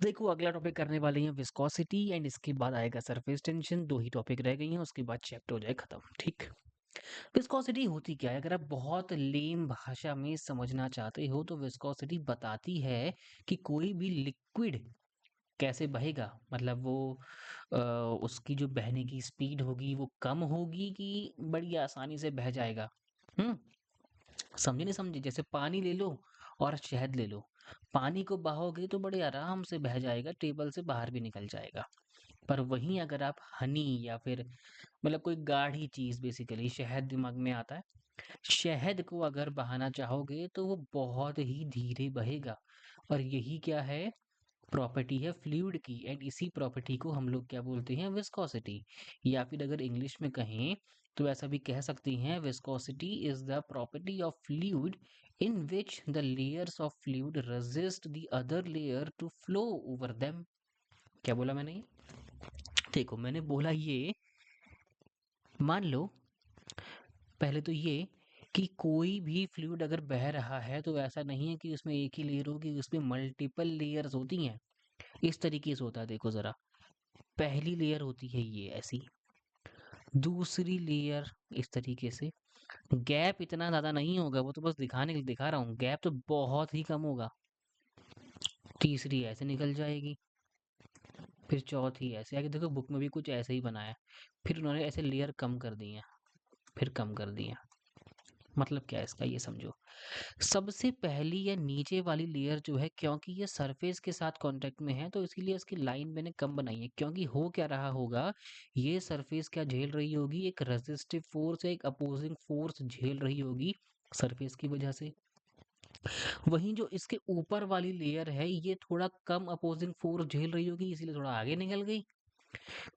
देखो अगला टॉपिक करने वाले हैं विस्कोसिटी एंड इसके बाद आएगा सरफेस टेंशन। दो ही टॉपिक रह गई हैं, उसके बाद चैप्टर हो जाए खत्म। ठीक। विस्कोसिटी होती क्या है? अगर आप बहुत लेम भाषा में समझना चाहते हो तो विस्कोसिटी बताती है कि कोई भी लिक्विड कैसे बहेगा। मतलब वो उसकी जो बहने की स्पीड होगी वो कम होगी कि बड़ी आसानी से बह जाएगा। हम्म। समझे नहीं समझे? जैसे पानी ले लो और शहद ले लो। पानी को बहाओगे तो बड़े आराम से बह जाएगा, टेबल से बाहर भी निकल जाएगा। पर वहीं अगर आप हनी या फिर मतलब कोई गाढ़ी चीज, बेसिकली शहद दिमाग में आता है। शहद को अगर बहाना चाहोगे तो वो बहुत ही धीरे बहेगा। और यही क्या है? प्रॉपर्टी है फ्लूइड की। एंड इसी प्रॉपर्टी को हम लोग क्या बोलते हैं? विस्कोसिटी। या फिर अगर इंग्लिश में कहें तो ऐसा भी कह सकते हैं, viscosity is the property of fluid in which the layers of fluid resist the other layer two flow over them. क्या बोला मैंने? ये देखो, मैंने बोला ये, मान लो पहले तो ये कि कोई भी फ्लूइड अगर बह रहा है तो ऐसा नहीं है कि उसमें एक ही लेयर होगी, उसमें मल्टीपल लेयर्स होती हैं। इस तरीके से होता है, देखो जरा। पहली लेयर होती है ये ऐसी, दूसरी लेयर इस तरीके से। गैप इतना ज्यादा नहीं होगा, वो तो बस दिखाने के लिए दिखा रहा हूँ, गैप तो बहुत ही कम होगा। तीसरी ऐसे निकल जाएगी, फिर चौथी ऐसे आगे। देखो बुक में भी कुछ ऐसे ही बनाया है। फिर उन्होंने ऐसे लेयर कम कर दी है, फिर कम कर दी है। मतलब क्या है इसका, ये समझो। सबसे पहली या नीचे वाली लेयर जो है, क्योंकि ये सरफेस के साथ कांटेक्ट में है तो इसीलिए इसकी लाइन मैंने कम बनाई है। क्योंकि हो क्या रहा होगा, ये सरफेस क्या झेल रही होगी? एक रेजिस्टिव फोर्स, एक अपोजिंग फोर्स झेल रही होगी सरफेस की वजह से। वहीं जो इसके ऊपर वाली लेयर है ये थोड़ा कम अपोजिंग फोर्स झेल रही होगी, इसीलिए थोड़ा आगे निकल गई।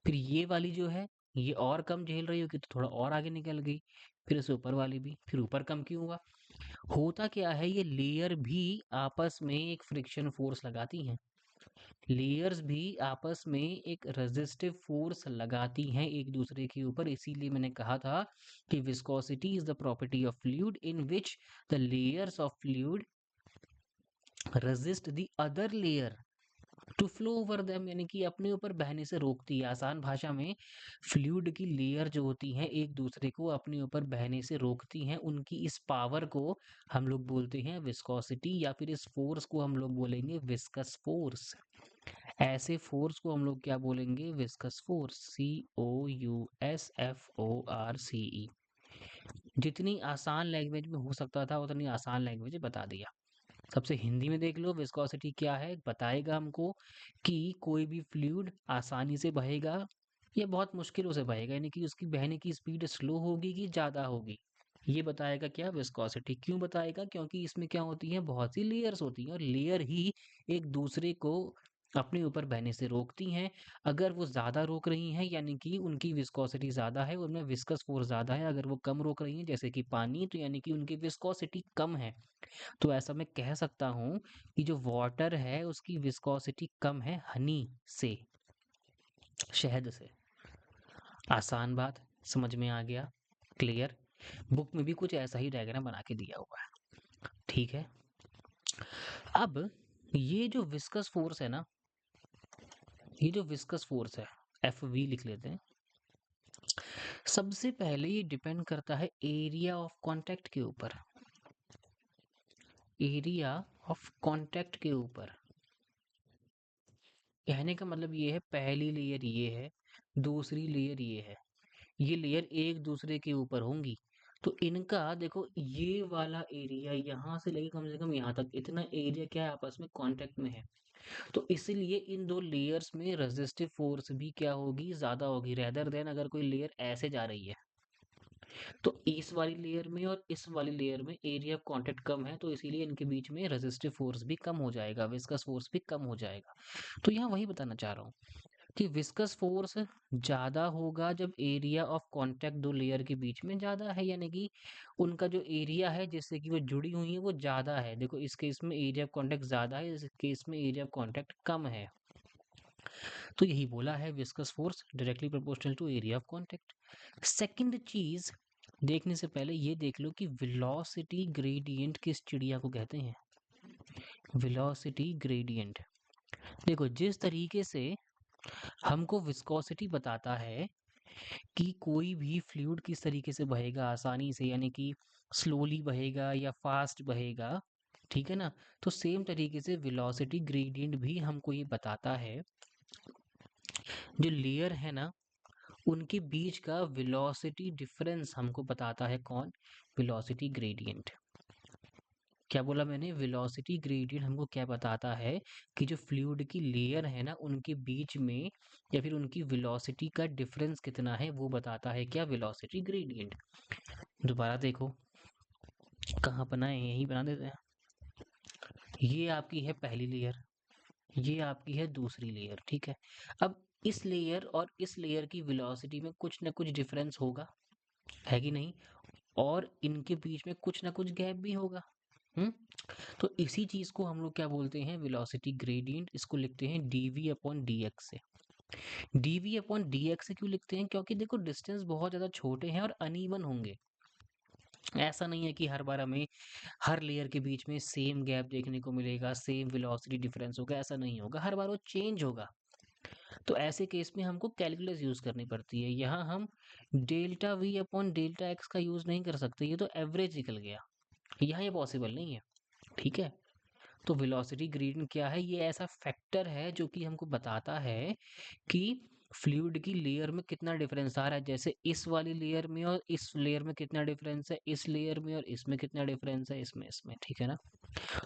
फिर ये वाली जो है ये और कम झेल रही होगी तो थोड़ा और आगे निकल गई। फिर इससे ऊपर वाली भी, फिर ऊपर कम क्यों हुआ? होता क्या है, ये लेयर भी आपस में एक फ्रिक्शन फोर्स लगाती हैं। लेयर्स भी आपस में एक रेजिस्टिव फोर्स लगाती हैं एक दूसरे के ऊपर। इसीलिए मैंने कहा था कि viscosity is the property of fluid in which the layers of fluid resist the other layer two flow over them, यानी कि अपने ऊपर बहने से रोकती है। आसान भाषा में फ्लूइड की लेयर जो होती हैं एक दूसरे को अपने ऊपर बहने से रोकती हैं। उनकी इस पावर को हम लोग बोलते हैं विस्कोसिटी, या फिर इस फोर्स को हम लोग बोलेंगे विस्कस फोर्स। ऐसे फोर्स को हम लोग क्या बोलेंगे? Viscous force. COUSFORCE। जितनी आसान लैंग्वेज में हो सकता था उतनी आसान लैंग्वेज बता दिया। सबसे हिंदी में देख लो, विस्कोसिटी क्या है बताएगा हमको कि कोई भी फ्लूइड आसानी से बहेगा या बहुत मुश्किलों से बहेगा, यानी कि उसकी बहने की स्पीड स्लो होगी कि ज़्यादा होगी। ये बताएगा क्या? विस्कोसिटी। क्यों बताएगा? क्योंकि इसमें क्या होती है, बहुत सी लेयर्स होती हैं और लेयर ही एक दूसरे को अपने ऊपर बहने से रोकती हैं। अगर वो ज़्यादा रोक रही हैं यानी कि उनकी विस्कोसिटी ज़्यादा है, उनमें विस्कस फोर्स ज़्यादा है। अगर वो कम रोक रही हैं जैसे कि पानी, तो यानी कि उनकी विस्कोसिटी कम है। तो ऐसा मैं कह सकता हूँ कि जो वाटर है उसकी विस्कोसिटी कम है हनी से, शहद से। आसान बात, समझ में आ गया? क्लियर? बुक में भी कुछ ऐसा ही डायग्राम बना के दिया हुआ है। ठीक है। अब ये जो विस्कस फोर्स है ना, ये जो विस्कस फोर्स है, FV लिख लेते हैं। सबसे पहले ये डिपेंड करता है एरिया ऑफ कांटेक्ट के ऊपर। एरिया ऑफ कांटेक्ट के ऊपर। कहने का मतलब ये है, पहली लेयर ये है, दूसरी लेयर ये है। ये लेयर एक दूसरे के ऊपर होंगी। तो इनका देखो, ये वाला एरिया यहाँ से लेके कम से कम यहाँ तक, इतना एरिया क्या है, आपस में कांटेक्ट में है। तो इसलिए इन दो लेयर्स में रेजिस्टिव फोर्स भी क्या होगी? ज्यादा होगी, रेदर देन अगर कोई लेयर ऐसे जा रही है। तो इस वाली लेयर में और इस वाली लेयर में एरिया ऑफ कांटेक्ट कम है, तो इसीलिए इनके बीच में रेजिस्टिव फोर्स भी कम हो जाएगा, विस्कस फोर्स भी कम हो जाएगा। तो यहाँ वही बताना चाह रहा हूँ कि विस्कस फोर्स ज्यादा होगा जब एरिया ऑफ कांटेक्ट दो लेयर के बीच में ज्यादा है, यानी कि उनका जो एरिया है जिससे कि वो जुड़ी हुई है वो ज्यादा है। देखो इस केस में एरिया ऑफ कांटेक्ट ज्यादा है, इस केस में एरिया ऑफ कांटेक्ट कम है। तो यही बोला है, viscous force directly proportional to area of contact. Second चीज देखने से पहले ये देख लो कि वेलोसिटी ग्रेडियंट किस चिड़िया को कहते हैं? Velocity gradient. देखो जिस तरीके से हमको विस्कोसिटी बताता है कि कोई भी फ्लूइड किस तरीके से बहेगा आसानी से, यानी कि स्लोली बहेगा या फास्ट बहेगा, ठीक है ना। तो सेम तरीके से वेलोसिटी ग्रेडियंट भी हमको ये बताता है, जो लेयर है ना उनके बीच का वेलोसिटी डिफरेंस हमको बताता है। कौन? Velocity gradient. क्या बोला मैंने? वेलोसिटी ग्रेडियंट हमको क्या बताता है कि जो फ्लूइड की लेयर है ना उनके बीच में या फिर उनकी वेलोसिटी का डिफरेंस कितना है वो बताता है। क्या? Velocity gradient. दोबारा देखो, कहाँ बनाए? यहीं बना देते हैं। ये आपकी है पहली लेयर, ये आपकी है दूसरी लेयर, ठीक है। अब इस लेयर और इस लेयर की वेलोसिटी में कुछ ना कुछ डिफरेंस होगा, है कि नहीं? और इनके बीच में कुछ ना कुछ गैप भी होगा। हम्म। तो इसी चीज को हम लोग क्या बोलते हैं? Velocity gradient. इसको लिखते हैं डीवी अपॉन डी एक्स से। डीवी अपॉन डी एक्स से क्यों लिखते हैं? क्योंकि देखो डिस्टेंस बहुत ज्यादा छोटे हैं और अनइवन होंगे। ऐसा नहीं है कि हर बार हमें हर लेयर के बीच में सेम गैप देखने को मिलेगा, सेम वेलोसिटी डिफरेंस होगा, ऐसा नहीं होगा, हर बार वो चेंज होगा। तो ऐसे केस में हमको कैलकुलस यूज करनी पड़ती है। यहाँ हम delta we upon delta x का यूज नहीं कर सकते, ये तो एवरेज निकल गया, यहाँ ये पॉसिबल नहीं है, ठीक है। तो वेलोसिटी ग्रेडियंट क्या है? ये ऐसा फैक्टर है जो कि हमको बताता है कि फ्लूइड की लेयर में कितना डिफरेंस आ रहा है। जैसे इस वाली लेयर में और इस लेयर में कितना डिफरेंस है, इस लेयर में और इसमें कितना डिफरेंस है, इसमें, ठीक है ना।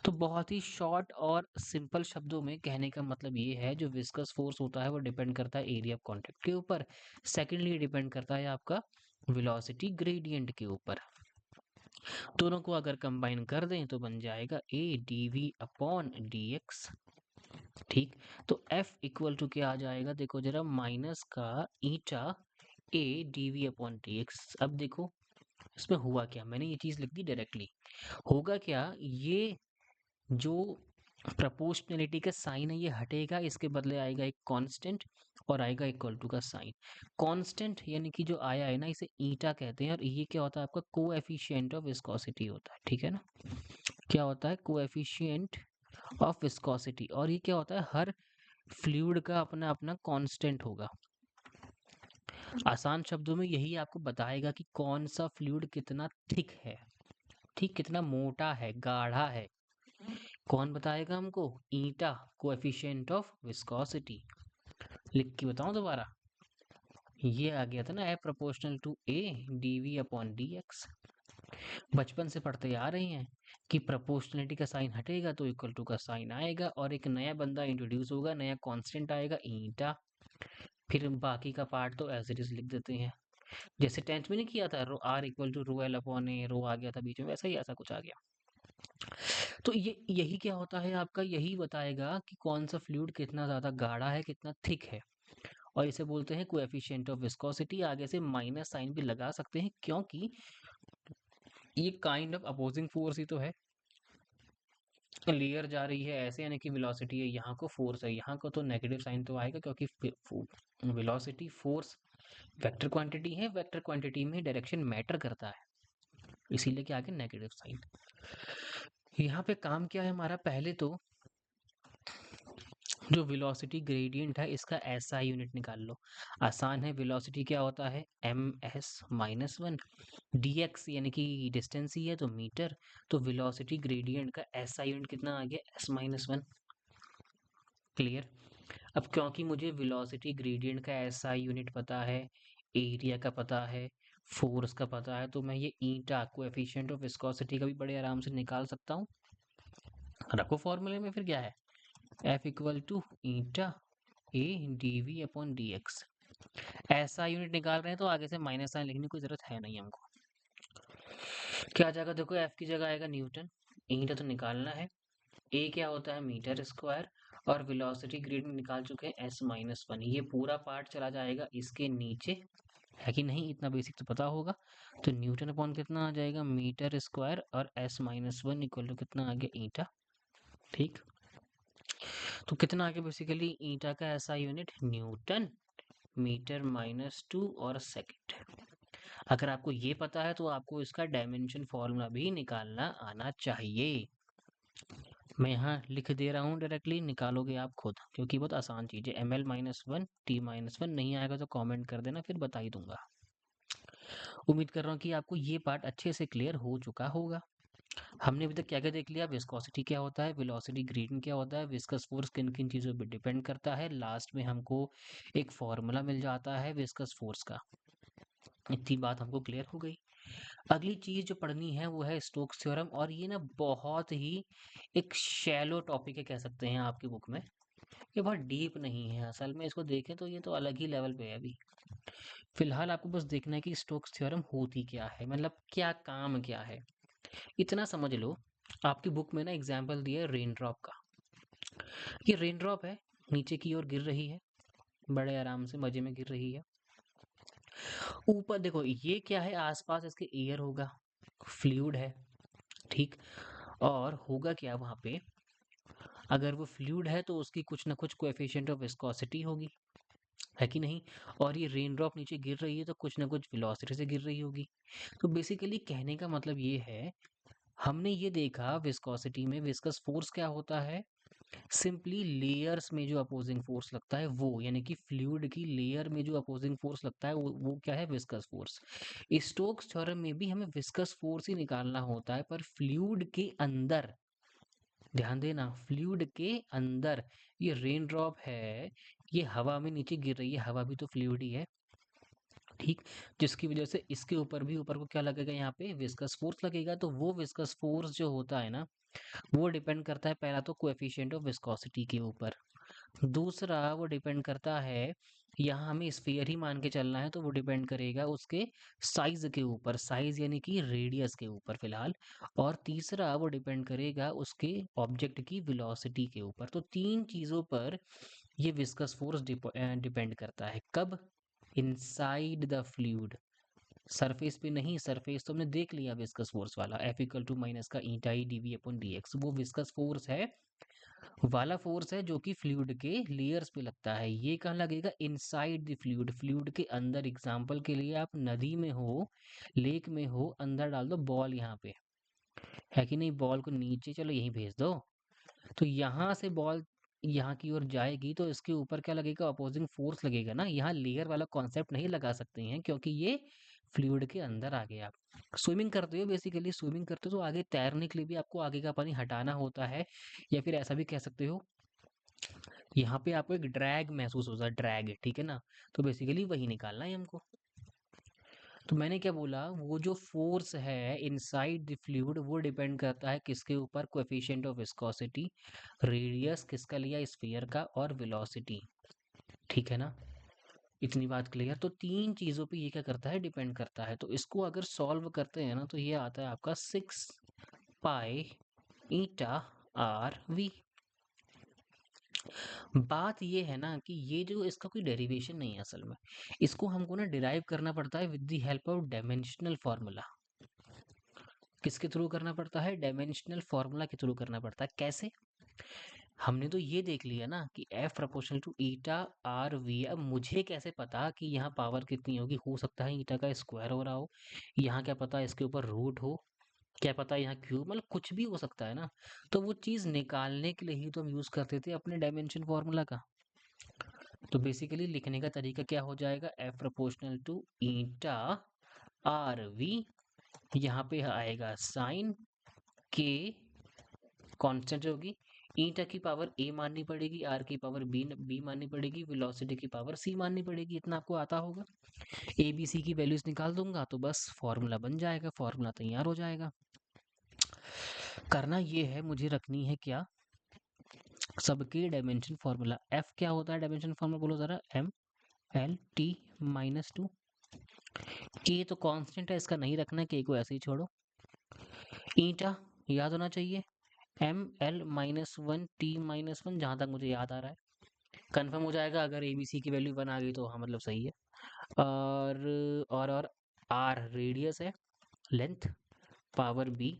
तो बहुत ही शॉर्ट और सिंपल शब्दों में कहने का मतलब ये है, जो विस्कस फोर्स होता है वो डिपेंड करता है एरिया ऑफ कांटेक्ट के ऊपर। सेकेंडली डिपेंड करता है आपका वेलोसिटी ग्रेडियंट के ऊपर। दोनों को अगर कंबाइन कर दें तो बन जाएगा ए D V upon D x, ठीक। तो F इक्वल टू क्या आ जाएगा? देखो जरा, माइनस का eta A D V upon D X. अब देखो इसमें हुआ क्या, मैंने ये चीज लिख दी डायरेक्टली। होगा क्या, ये जो प्रोपोर्शनलिटी का साइन है ये हटेगा, इसके बदले आएगा एक कांस्टेंट और आएगा इक्वल टू का साइन। कांस्टेंट यानी कि जो आया है ना इसे ईटा कहते हैं, और ये क्या होता है? आपका कोएफिशिएंट ऑफ विस्कोसिटी होता है, ठीक है ना। क्या होता है? Coefficient of viscosity. और ये क्या होता है? हर फ्लूइड का अपना अपना कांस्टेंट होगा। आसान शब्दों में यही आपको बताएगा कि कौन सा फ्लूइड कितना थिक है, ठीक, कितना मोटा है, गाढ़ा है। कौन बताएगा हमको? Eta, coefficient of viscosity. लिख के बताऊं दोबारा? ये आ गया था ना, A proportional to A D V upon D X. बचपन से पढ़ते आ रहे हैं कि प्रोपोर्शनलिटी का साइन हटेगा तो इक्वल टू का साइन आएगा और एक नया बंदा इंट्रोड्यूस होगा, नया कांस्टेंट आएगा ईटा। फिर बाकी का पार्ट तो एज इट इज लिख देते हैं, जैसे टेंथ में नहीं किया था, rho R equal to rho L upon A, rho आ गया था बीच में, वैसा ही ऐसा कुछ आ गया। तो ये यही क्या होता है आपका, यही बताएगा कि कौन सा फ्लूइड कितना ज्यादा गाढ़ा है, कितना थिक है। और इसे बोलते हैं कोएफिशिएंट ऑफ विस्कोसिटी। आगे से माइनस साइन भी लगा सकते हैं क्योंकि ये काइंड ऑफ अपोजिंग फोर्स ही तो है। लेयर जा रही है ऐसे, यानी कि वेलोसिटी है, यहाँ को फोर्स है, यहाँ को तो नेगेटिव साइन तो आएगा क्योंकि वेलोसिटी फोर्स वेक्टर क्वांटिटी है, वेक्टर क्वांटिटी में डायरेक्शन मैटर करता है, इसीलिए क्या आ गया? Negative sign. यहाँ पे काम क्या है हमारा? पहले तो जो वेलोसिटी ग्रेडियंट है इसका एसआई यूनिट निकाल लो। आसान है, वेलोसिटी क्या होता है? M S minus one, D x यानी कि डिस्टेंस ही है तो मीटर। तो वेलोसिटी ग्रेडियंट का एसआई यूनिट कितना आ गया? S minus one. क्लियर? अब क्योंकि मुझे वेलोसिटी ग्रेडियंट का एसआई यूनिट पता है, एरिया का पता है, फोर्स का पता है, तो मैं ये ईटा कोएफिशिएंट ऑफ विस्कोसिटी का भी बड़े आराम से निकाल सकता हूँ। रखो फॉर्मूले में, फिर क्या है? F equal to eta A D V upon D x. ऐसा यूनिट निकाल रहे हैं तो आगे से माइनस साइन लिखने की जरूरत है नहीं हमको। क्या आ जाएगा? देखो F की जगह आएगा न्यूटन, ईटा तो निकालना है, ए क्या होता है? मीटर स्क्वायर, और वेलोसिटी ग्रेडियंट निकाल चुके हैं एस माइनस वन। ये पूरा पार्ट चला जाएगा इसके नीचे, है कि नहीं? इतना बेसिक तो पता होगा। तो न्यूटन अपॉन कितना आ जाएगा? मीटर स्क्वायर, और S minus one equal to कितना आ गया? ईटा, ठीक। तो कितना आ गया बेसिकली? ईटा का ऐसा unit Newton metre minus two और सेकंड। अगर आपको ये पता है तो आपको इसका डायमेंशन फॉर्मूला भी निकालना आना चाहिए। मैं यहाँ लिख दे रहा हूँ डायरेक्टली, निकालोगे आप खुद, क्योंकि बहुत आसान चीज़ है। ml-1 t-1 नहीं आएगा तो कमेंट कर देना, फिर बता ही दूंगा। उम्मीद कर रहा हूँ कि आपको ये पार्ट अच्छे से क्लियर हो चुका होगा। हमने अभी तक क्या क्या देख लिया, विस्कोसिटी क्या होता है, वेलोसिटी ग्रेडियंट क्या होता है, विस्कस फोर्स किन किन चीज़ों पे डिपेंड करता है, लास्ट में हमको एक फॉर्मूला मिल जाता है विस्कस फोर्स का। इतनी बात हमको क्लियर हो गई। अगली चीज जो पढ़नी है वो है स्टोक्स थ्योरम, और ये ना बहुत ही एक शैलो टॉपिक है कह सकते हैं आपकी बुक में। ये बहुत डीप नहीं है असल में, इसको देखें तो ये तो अलग ही लेवल पे है अभी। फिलहाल आपको बस देखना है कि स्टोक्स थ्योरम होती क्या है, मतलब क्या काम क्या है, इतना समझ लो। आपकी बुक में ना एग्जाम्पल दिया है रेन ड्रॉप का। ये रेन ड्रॉप है, नीचे की ओर गिर रही है, बड़े आराम से मजे में गिर रही है। ऊपर देखो ये क्या है, आसपास इसके एयर होगा, फ्लूइड है, ठीक। और होगा क्या वहां पे, अगर वो फ्लूइड है तो उसकी कुछ ना कुछ कोएफिशिएंट ऑफ विस्कोसिटी होगी, है कि नहीं। और ये रेन ड्रॉप नीचे गिर रही है तो कुछ ना कुछ वेलोसिटी से गिर रही होगी। तो बेसिकली कहने का मतलब ये है, हमने ये देखा विस्कोसिटी में विस्कस फोर्स क्या होता है, सिंपली लेयर्स में जो अपोजिंग फोर्स लगता है वो, यानी कि फ्लूइड की लेयर में जो अपोजिंग फोर्स लगता है वो क्या है, विस्कस फोर्स। स्टोक्स थ्योरम में भी हमें विस्कस फोर्स ही निकालना होता है, पर फ्लूइड के अंदर, ध्यान देना, फ्लूइड के अंदर। ये रेन ड्रॉप है, ये हवा में नीचे गिर रही है, हवा भी तो फ्लूइड ही है, ठीक। जिसकी वजह से इसके ऊपर भी, ऊपर को क्या लगेगा, यहाँ पे विस्कस फोर्स लगेगा। तो वो विस्कस फोर्स जो होता है ना, वो डिपेंड करता है पहला तो कोएफिशिएंट ऑफ विस्कोसिटी के ऊपर, दूसरा वो डिपेंड करता है, यहाँ हमें स्फीयर ही मान के चलना है तो वो डिपेंड करेगा उसके साइज के ऊपर, साइज यानी कि रेडियस के ऊपर फिलहाल। और तीसरा वो डिपेंड करेगा उसके ऑब्जेक्ट की वेलोसिटी के ऊपर। तो तीन चीज़ों पर ये विस्कस फोर्स डिपेंड करता है। कब, इनसाइड द फ्लूइड, सरफेस पे नहीं, सरफेस तो हमने देख लिया विस्कस फोर्स वाला, एफ इक्वल टू माइनस का ईटा ई डीवी अपॉन डी एक्स, वो विस्कस फोर्स है वाला फोर्स है जो कि फ्लूइड के लेयर्स पे लगता है। ये कहाँ लगेगा, इनसाइड द फ्लूइड, फ्लूइड के अंदर। एग्जांपल के लिए आप नदी में हो, लेक में हो, अंदर डाल दो बॉल यहाँ पे, है कि नहीं, बॉल को नीचे चलो यहीं भेज दो, तो यहाँ से बॉल यहाँ की ओर जाएगी तो इसके ऊपर क्या लगेगा, अपोजिंग फोर्स लगेगा ना। यहाँ लेयर वाला कॉन्सेप्ट नहीं लगा सकते हैं क्योंकि ये फ्लूइड के अंदर आ गया। आप स्विमिंग करते हो, बेसिकली स्विमिंग करते हो तो आगे तैरने के लिए भी आपको आगे का पानी हटाना होता है, या फिर ऐसा भी कह सकते हो, यहाँ पे आपको एक ड्रैग महसूस होता है, ड्रैग, ठीक है ना। तो बेसिकली वही निकालना है हमको। तो मैंने क्या बोला, वो जो फोर्स है इनसाइड द फ्लूइड वो डिपेंड करता है किसके ऊपर, कोएफिशिएंट ऑफ विस्कोसिटी, रेडियस किसका लिया, स्फीयर का, और वेलोसिटी, ठीक है ना। इतनी बात क्लियर। तो तीन चीजों पे ये क्या करता है, डिपेंड करता है। तो इसको अगर सॉल्व करते हैं ना तो ये आता है आपका 6 पाई ईटा आर वी। बात ये है ना कि ये जो इसका कोई डेरिवेशन नहीं है असल में, इसको हमको ना डिराइव करना पड़ता है with the help of dimensional formula. किसके थ्रू करना पड़ता है, डायमेंशनल फार्मूला के थ्रू करना पड़ता है। कैसे, हमने तो ये देख लिया ना कि F proportional to eta are we. अब मुझे कैसे पता कि यहाँ पावर कितनी होगी, हो सकता है ईटा का स्क्वायर हो रहा हो, यहाँ क्या पता इसके ऊपर रूट हो, क्या पता यहाँ क्यूब, मतलब कुछ भी हो सकता है ना। तो वो चीज़ निकालने के लिए ही तो हम यूज़ करते थे अपने डायमेंशन फार्मूला का। तो बेसिकली लिखने का तरीका क्या हो जाएगा, F proportional to eta are we, यहाँ पे आएगा साइन के, कांस्टेंट होगी, ईटा की पावर ए माननी पड़ेगी, आर की पावर बी माननी पड़ेगी, वेलोसिटी की पावर सी माननी पड़ेगी। इतना आपको आता होगा, ए बी सी की वैल्यूज निकाल दूंगा तो बस फॉर्मूला बन जाएगा, फॉर्मूला तैयार हो जाएगा। करना ये है, मुझे रखनी है क्या, सबके डायमेंशन फार्मूला। एफ क्या होता है डायमेंशन फार्मूला, बोलो जरा, M L T minus two. के तो कांस्टेंट है, इसका नहीं रखना, के को ऐसे ही छोड़ो। ईटा याद होना चाहिए, M L minus one T minus one, जहां तक मुझे याद आ रहा है। कंफर्म हो जाएगा अगर ए बी सी की वैल्यू 1 आ गई तो, हाँ मतलब सही है। और आर रेडियस है, लेंथ, पावर बी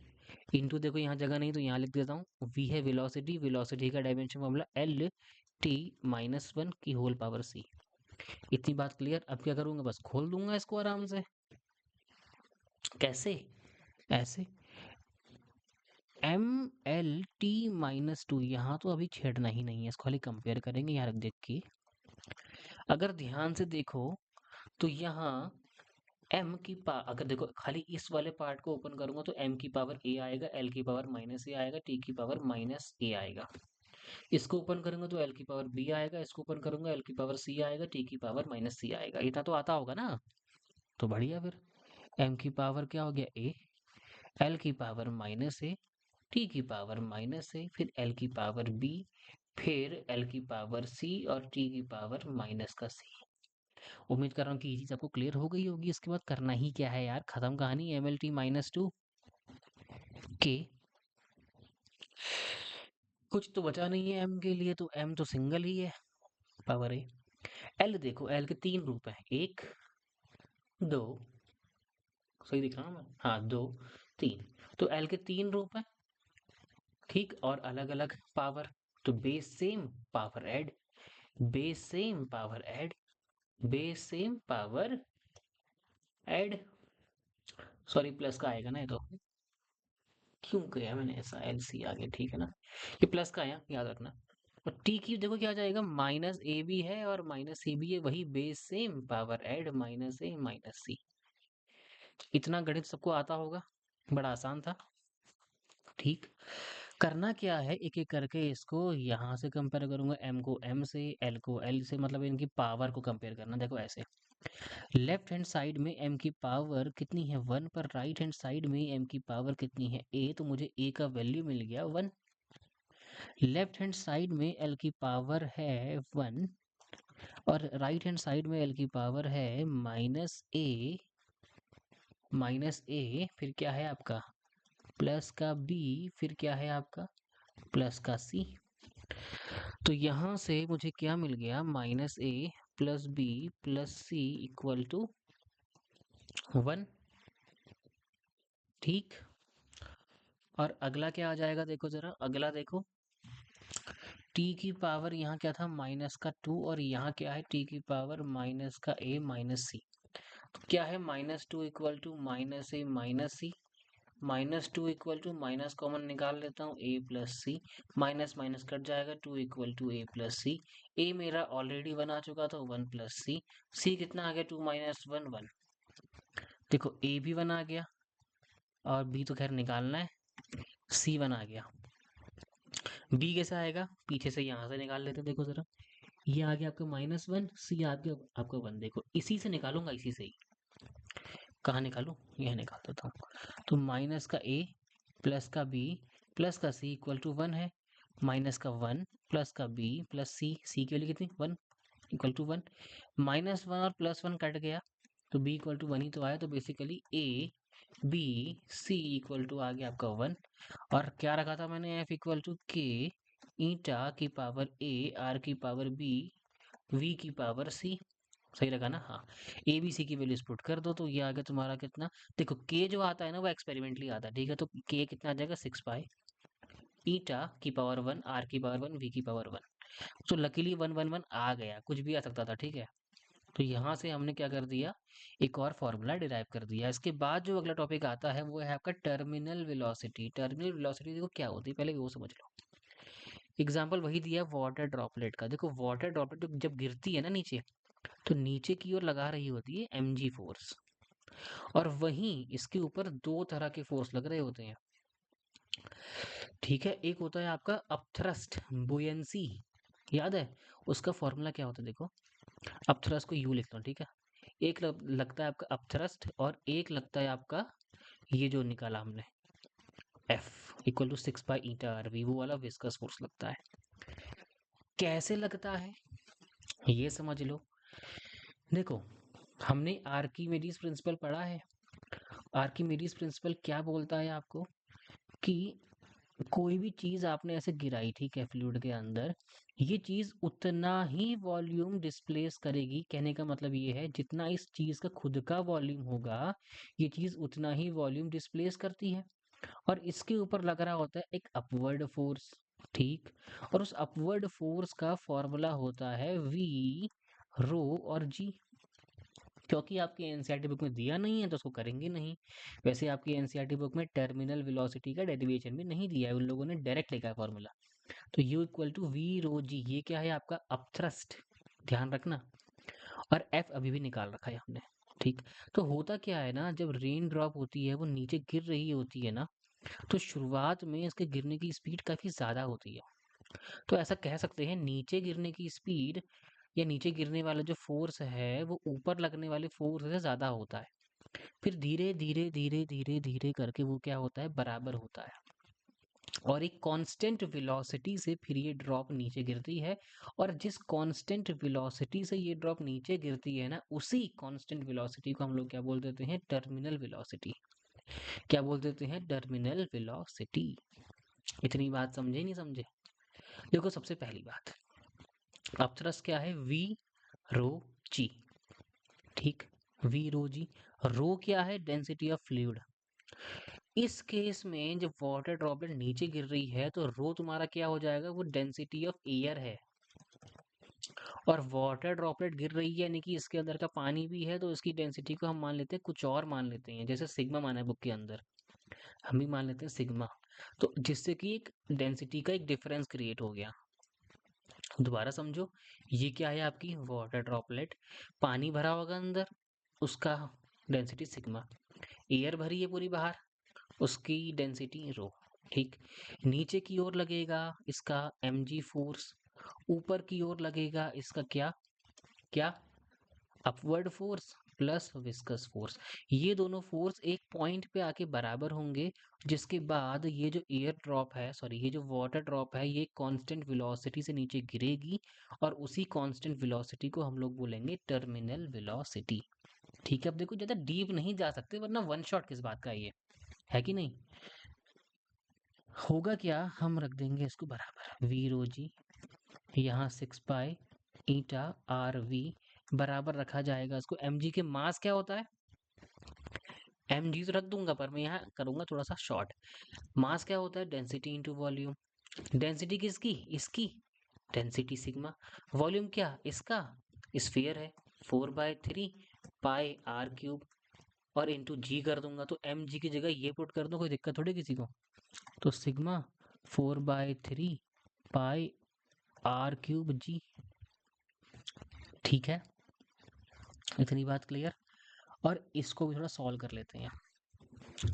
इंटू, देखो यहाँ जगह नहीं तो यहाँ लिख देता हूँ, वी है वेलोसिटी, वेलोसिटी का dimension formula L T minus one की होल पावर सी। इतनी बात क्लियर। अब क्या करूँगा, बस खोल दूंगा इसको आराम से। कैसे, ऐसे, M L T minus two, यहाँ तो अभी छेड़ना ही नहीं है, इसको खाली कंपेयर करेंगे यहाँ रख देख के। अगर ध्यान से देखो तो यहाँ m की अगर देखो खाली इस वाले पार्ट को ओपन करूंगा तो m की पावर a आएगा, l की पावर माइनस a आएगा, t की पावर माइनस a आएगा। इसको ओपन करूंगा तो l की पावर b आएगा, इसको ओपन करूंगा l की पावर c आएगा, t की पावर माइनस c आएगा। इतना तो आता होगा ना, तो बढ़िया। फिर m की पावर क्या हो गया a, l की पावर माइनस a, t की पावर माइनस a, फिर l की पावर b, फिर l की पावर c और t की पावर माइनस का c। उम्मीद कर रहा हूँ कि ये चीज आपको क्लियर हो गई होगी। इसके बाद करना ही क्या है यार, खत्म कहानी। M L T minus two के, कुछ तो बचा नहीं है m के लिए, तो m तो सिंगल ही है, पावर ए। l देखो, l के तीन रूप हैं, एक दो, सही दिख रहा हूँ मैं, हाँ दो तीन, तो l के तीन रूप हैं, ठीक, और अलग अलग पावर। तो base same power add, base same power add, base same power add, sorry plus का आएगा ना ये तो, क्यों किया मैंने ऐसा, एल सी आ गया, ठीक है ना, ये प्लस का आया, याद रखना। और टी की देखो क्या आ जाएगा, माइनस ए भी है और माइनस सी भी है, वही base same power add, minus A minus C. इतना गणित सबको आता होगा, बड़ा आसान था, ठीक। करना क्या है, एक एक करके इसको यहाँ से कंपेयर करूंगा, m को m से, l को l से, मतलब इनकी पावर को कंपेयर करना। देखो ऐसे, लेफ्ट हैंड साइड में m की पावर कितनी है 1, पर राइट हैंड साइड में m की पावर कितनी है a, तो मुझे a का वैल्यू मिल गया 1। लेफ्ट हैंड साइड में l की पावर है 1 और राइट हैंड साइड में l की पावर है माइनस ए, फिर क्या है आपका प्लस का b, फिर क्या है आपका प्लस का c। तो यहाँ से मुझे क्या मिल गया, minus A plus B plus C equal to 1, ठीक। और अगला क्या आ जाएगा, देखो जरा अगला देखो, t की पावर यहाँ क्या था माइनस का 2 और यहाँ क्या है t की पावर माइनस का a माइनस सी। तो क्या है minus two equal to minus A minus C, minus two equal to minus common निकाल लेता हूँ a plus C, minus minus cut जाएगा, 2 equal to a plus C. a मेरा ऑलरेडी 1 आ चुका था, 1 प्लस सी, c कितना आ गया 2 माइनस 1 1। देखो a भी 1 आ गया और b तो खैर निकालना है, c 1 आ गया। b कैसे आएगा, पीछे से यहाँ से निकाल लेते, देखो जरा, ये आ गया आपका माइनस 1, c आ गया आपका 1। देखो इसी से निकालूंगा, इसी से ही, कहाँ निकालूं, यह निकाल देता हूँ। तो माइनस का a प्लस का b प्लस का c इक्वल टू 1 है, माइनस का 1 प्लस का b प्लस c, c की वैल्यू कितनी 1 इक्वल टू 1, माइनस 1 और प्लस 1 कट गया तो b इक्वल टू 1 ही तो आया। तो basically a b c equal to आ गया आपका 1, और क्या रखा था मैंने f equal to k eta की पावर a r की पावर b v की पावर c, सही रखा ना, हाँ। ए बी सी की वैल्यूज पुट कर दो तो ये आ गया तुम्हारा कितना, देखो के जो आता है ना वो एक्सपेरिमेंटली आता है, ठीक है, तो के कितना आ जाएगा 6 पाई ईटा की पावर 1 आर की पावर 1 वी की पावर 1। तो लकीली 1 1 1 आ गया, कुछ भी आ सकता था, ठीक है। तो यहाँ से हमने क्या कर दिया, एक और फॉर्मूला डिराइव कर दिया। इसके बाद जो अगला टॉपिक आता है वो है आपका टर्मिनल वेलोसिटी। टर्मिनल वेलोसिटी देखो क्या होती है, पहले वो समझ लो। एग्जाम्पल वही दिया वाटर ड्रॉपलेट का। देखो वाटर ड्रॉपलेट जब गिरती है ना नीचे, तो नीचे की ओर लगा रही होती है mg फोर्स, और वहीं इसके ऊपर दो तरह के फोर्स लग रहे होते हैं, ठीक है। एक होता है आपका अपथ्रस्ट बुयंसी, याद है उसका फॉर्मूला क्या होता है, देखो अपथ्रस्ट को यू लिखता हूँ, ठीक है। एक लगता है आपका अपथ्रस्ट और एक लगता है आपका ये जो निकाला हमने F equal to 6 pi eta are we, वो वाला विस्कस फोर्स लगता है। कैसे लगता है ये समझ लो। देखो हमने आर्किमिडीज प्रिंसिपल पढ़ा है। आर्किमिडीज प्रिंसिपल क्या बोलता है आपको कि कोई भी चीज आपने ऐसे गिराई, ठीक है, फ्लूइड के अंदर, ये चीज उतना ही वॉल्यूम डिस्प्लेस करेगी। कहने का मतलब ये है जितना इस चीज का खुद का वॉल्यूम होगा, ये चीज उतना ही वॉल्यूम डिस्प्लेस करती है। और इसके ऊपर लग रहा होता है एक अपवर्ड फोर्स, ठीक। और उस अपवर्ड फोर्स का फॉर्मूला होता है v रो और g, क्योंकि आपकी एनसीईआरटी बुक में दिया नहीं है तो उसको करेंगे नहीं। वैसे आपकी एनसीईआरटी बुक में टर्मिनल वेलोसिटी का डेरिवेशन भी नहीं दिया है, उन लोगों ने डायरेक्ट लिखा है फॉर्मूला। तो you equal to we rho जी, ये क्या है आपका अपथ्रस्ट, ध्यान रखना। और एफ अभी भी निकाल रखा है हमने, ठीक। तो होता क्या है ना, जब रेन ड्रॉप होती है वो नीचे गिर रही होती है ना, तो शुरुआत में इसके गिरने की स्पीड काफी ज्यादा होती है। तो ऐसा कह सकते हैं नीचे गिरने की स्पीड या नीचे गिरने वाला जो फोर्स है वो ऊपर लगने वाले फोर्स से ज्यादा होता है। फिर धीरे धीरे धीरे धीरे धीरे करके वो क्या होता है, बराबर होता है। और एक कांस्टेंट वेलोसिटी से फिर ये ड्रॉप नीचे गिरती है। और जिस कांस्टेंट वेलोसिटी से ये ड्रॉप नीचे गिरती है ना, उसी कांस्टेंट वेलोसिटी को हम लोग क्या बोल देते हैं, टर्मिनल वेलोसिटी। क्या बोल देते हैं, टर्मिनल वेलोसिटी। इतनी बात समझे नहीं समझे? देखो सबसे पहली बात, अपथ्रस्ट क्या है, वी रो जी, ठीक। वी रो जी, रो क्या है, डेंसिटी ऑफ फ्लूइड। इस केस में जब वाटर ड्रॉपलेट नीचे गिर रही है तो रो तुम्हारा क्या हो जाएगा, वो डेंसिटी ऑफ एयर है। और वाटर ड्रॉपलेट गिर रही है यानी कि इसके अंदर का पानी भी है, तो इसकी डेंसिटी को हम मान लेते हैं कुछ और मान लेते हैं, जैसे सिग्मा माना है बुक के अंदर, हम भी मान लेते हैं सिग्मा। तो जिससे कि एक डेंसिटी का एक डिफरेंस क्रिएट हो गया। दोबारा समझो, ये क्या है आपकी वाटर ड्रॉपलेट, पानी भरा होगा अंदर, उसका डेंसिटी सिग्मा। एयर भरी है पूरी बाहर, उसकी डेंसिटी रो, ठीक। नीचे की ओर लगेगा इसका mg फोर्स, ऊपर की ओर लगेगा इसका क्या क्या upward force plus viscous force. ये दोनों फोर्स एक पॉइंट पे आके बराबर होंगे, जिसके बाद ये जो एयर ड्रॉप है, सॉरी ये जो वाटर ड्रॉप है, ये कांस्टेंट वेलोसिटी से नीचे गिरेगी। और उसी कांस्टेंट वेलोसिटी को हम लोग बोलेंगे टर्मिनल वेलोसिटी, ठीक है। अब देखो ज्यादा डीप नहीं जा सकते वरना वन शॉट किस बात का ये है कि नहीं। होगा क्या, हम रख देंगे इसको बराबर वी रो जी, यहाँ 6 पाई ईटा आर वी बराबर रखा जाएगा इसको mg के मास क्या होता है, mg तो रख दूंगा पर मैं यहाँ करूंगा थोड़ा सा शॉर्ट। मास क्या होता है, डेंसिटी इंटू वॉल्यूम। डेंसिटी किसकी, इसकी, डेंसिटी सिग्मा। वॉल्यूम क्या, इसका, स्फीयर है, 4/3 पाई r क्यूब। और इंटू जी कर दूंगा, तो mg की जगह ये पुट कर दूं, कोई दिक्कत थोड़ी किसी को। तो सिग्मा 4/3 पाई r क्यूब जी, ठीक है। इतनी बात क्लियर। और इसको भी थोड़ा सॉल्व कर लेते हैं।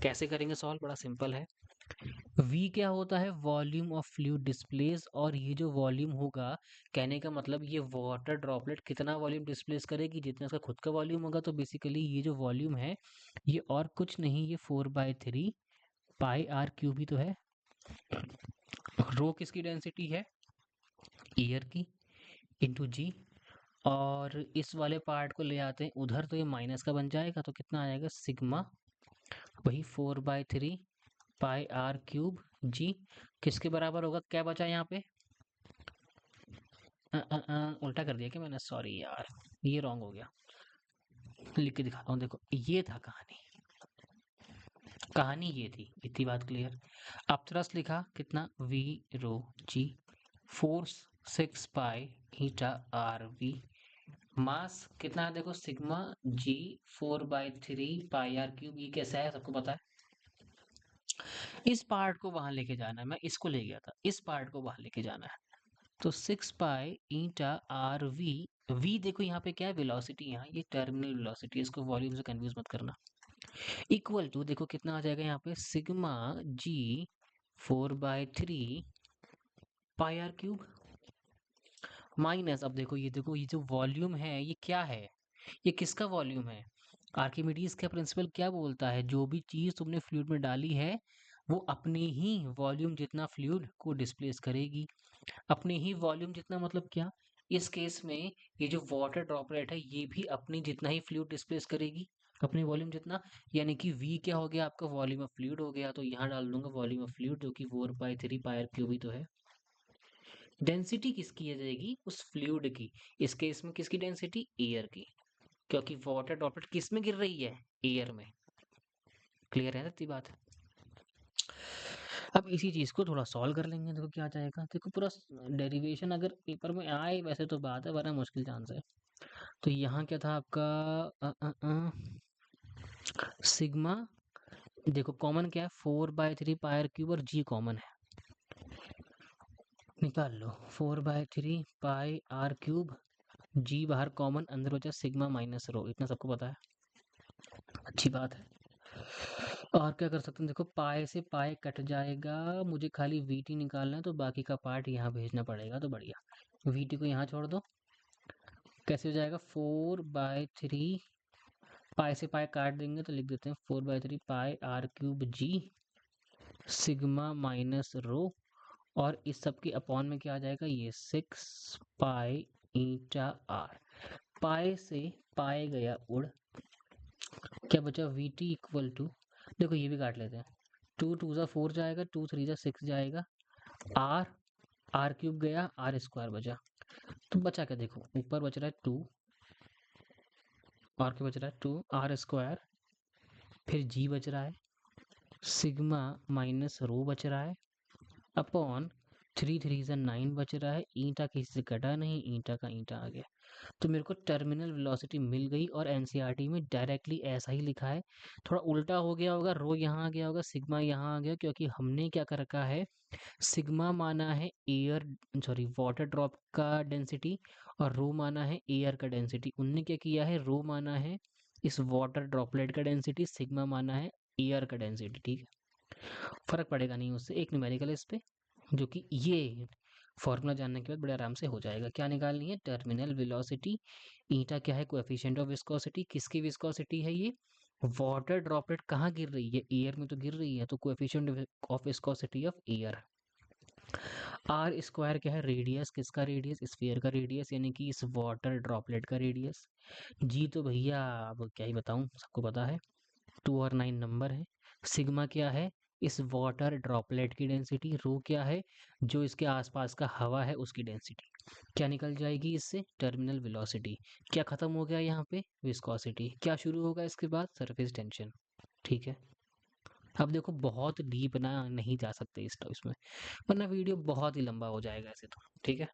कैसे करेंगे सॉल्व, बड़ा सिंपल है। v क्या होता है, वॉल्यूम ऑफ फ्लूइड डिस्प्लेस। और ये जो वॉल्यूम होगा, कहने का मतलब ये वाटर ड्रॉपलेट कितना वॉल्यूम डिस्प्लेस करेगी, जितना इसका खुद का वॉल्यूम होगा। तो बेसिकली ये जो वॉल्यूम है ये और कुछ नहीं, ये 4/3 पाई r क्यूब ही तो है। रो किसकी डेंसिटी है, एयर की, इंटू जी। और इस वाले पार्ट को ले आते हैं उधर, तो ये माइनस का बन जाएगा, तो कितना आ जाएगा सिग्मा, वही 4/3 पाई r क्यूब जी। किसके बराबर होगा, क्या बचा यहाँ पे, उल्टा कर दिया क्या मैंने, सॉरी यार, ये रॉन्ग हो गया। लिख के दिखाता हूँ, देखो ये था कहानी, कहानी ये थी, इतनी बात क्लियर। अपथ्रस्ट लिखा कितना, V rho g, force 6 pi eta r v, mass कितना है देखो sigma g, 4/3 pi r cube. ये कैसा है सबको पता है। इस पार्ट को वहां लेके जाना है, मैं इसको ले गया था, इस पार्ट को वहां लेके जाना है। तो 6 pi eta r v, v देखो यहाँ पे क्या है, वेलोसिटी, यहाँ ये टर्मिनल वेलोसिटी, इसको वॉल्यूम से कंफ्यूज मत करना। इक्वल टू देखो कितना आ जाएगा यहाँ पे, sigma g 4/3 pi r cube minus, अब देखो ये जो वॉल्यूम है ये क्या है, ये किसका वॉल्यूम है। आर्किमिडीज का प्रिंसिपल क्या बोलता है, जो भी चीज तुमने फ्लूइड में डाली है वो अपने ही वॉल्यूम जितना फ्लूइड को डिस्प्लेस करेगी। अपने ही वॉल्यूम जितना मतलब क्या, इस केस में ये जो वाटर ड्रॉपलेट है ये भी अपनी जितना ही फ्लूइड डिस्प्लेस करेगी, अपने वॉल्यूम जितना। यानी कि v क्या हो गया आपका, वॉल्यूम ऑफ फ्लूइड हो गया। तो यहाँ डाल दूंगा वॉल्यूम ऑफ फ्लूइड, जो कि 4/3 पाई r क्यूब ही तो है। डेंसिटी किसकी आ जाएगी, उस फ्लूइड की, इस केस में किसकी डेंसिटी, एयर की, क्योंकि वाटर ड्रॉपलेट किस में गिर रही है, एयर में। क्लियर है ना इतनी बात। अब इसी चीज़ को थोड़ा सॉल्व कर लेंगे। देखो क्या आ जाएगा, देखो पूरा डेरिवेशन अगर पेपर में आए वैसे तो बात है, वरना मुश्किल चांस है। तो यहाँ क्या था आपका सिग्मा, देखो कॉमन क्या है, 4/3 पाई आर क्यूब और जी कॉमन है, निकाल लो। 4/3 पाई आर क्यूब, जी बाहर कॉमन, अंदर हो जाए सिग्मा माइनस रो, इतना सबको पता है, अच्छी बात है। और क्या कर सकते हैं, देखो पाए से पाए कट जाएगा, मुझे खाली वीटी निकालना है, तो बाकी का पार्ट यहाँ भेजना पड़ेगा, तो बढ़िया वीटी को यहाँ छोड़ दो। कैसे हो जाएगा, 4/3 पाए से पाए काट देंगे तो लिख देते हैं 4/3 pi R cube G sigma minus rho, और इस सब के अपॉन में क्या आ जाएगा, ये 6 पाई ईटा आर। पाए से पाए गया उड़, क्या बचा, वी टी इक्वल टू, देखो ये भी काट लेते हैं, 2 2 जा 4 जाएगा, 2 3 जा 6 जाएगा, आर आर क्यूब गया, आर स्क्वायर बचा, तो बचा क्या, देखो ऊपर बच रहा है 2, और क्या बच रहा है 2 आर स्क्वायर, फिर जी बच रहा है, सिग्मा माइनस रो बच रहा है, अपॉन 3 3 9 बच रहा है, ईंटा किसी से कटा नहीं, ईंटा का ईंटा आ गया। तो मेरे को टर्मिनल वेलोसिटी मिल गई, और एनसीईआरटी में डायरेक्टली ऐसा ही लिखा है, थोड़ा उल्टा हो गया होगा, रो यहाँ आ गया होगा, सिग्मा यहाँ आ गया, क्योंकि हमने क्या कर रखा है, सिग्मा माना है एयर, सॉरी वाटर ड्रॉप का डेंसिटी, और रो माना है एयर का डेंसिटी। उनने क्या किया है, रो माना है इस वाटर ड्रॉपलेट का डेंसिटी, सिग्मा माना है एयर का डेंसिटी, ठीक है, फर्क पड़ेगा नहीं उससे, एक न्यूमेरिकल इस पे, जो कि ये फॉर्मूला जानने के बाद बड़े आराम से हो जाएगा। क्या निकालनी है, टर्मिनल वेलोसिटी, ईटा क्या है, कोएफिशिएंट ऑफ विस्कोसिटी, किसकी विस्कोसिटी है ये, वाटर ड्रॉपलेट कहाँ गिर रही है, एयर में तो गिर रही है, तो coefficient of viscosity of air. R square क्या है, रेडियस, किसका रेडियस, स्फीयर का रेडियस, यानी कि इस वाटर ड्रॉपलेट का रेडियस। जी तो भैया अब क्या ही बताऊं, सबको पता है, 2 और 9 नंबर है। सिग्मा क्या है, इस वाटर ड्रॉपलेट की डेंसिटी, रो क्या है, जो इसके आसपास का हवा है उसकी डेंसिटी। क्या निकल जाएगी इससे, टर्मिनल वेलोसिटी। क्या खत्म हो गया यहाँ पे, विस्कोसिटी। क्या शुरू होगा इसके बाद, सरफेस टेंशन, ठीक है। अब देखो बहुत डीप ना नहीं जा सकते इसमें, वरना वीडियो बहुत ही लंबा हो जाएगा ऐसे तो, ठीक है।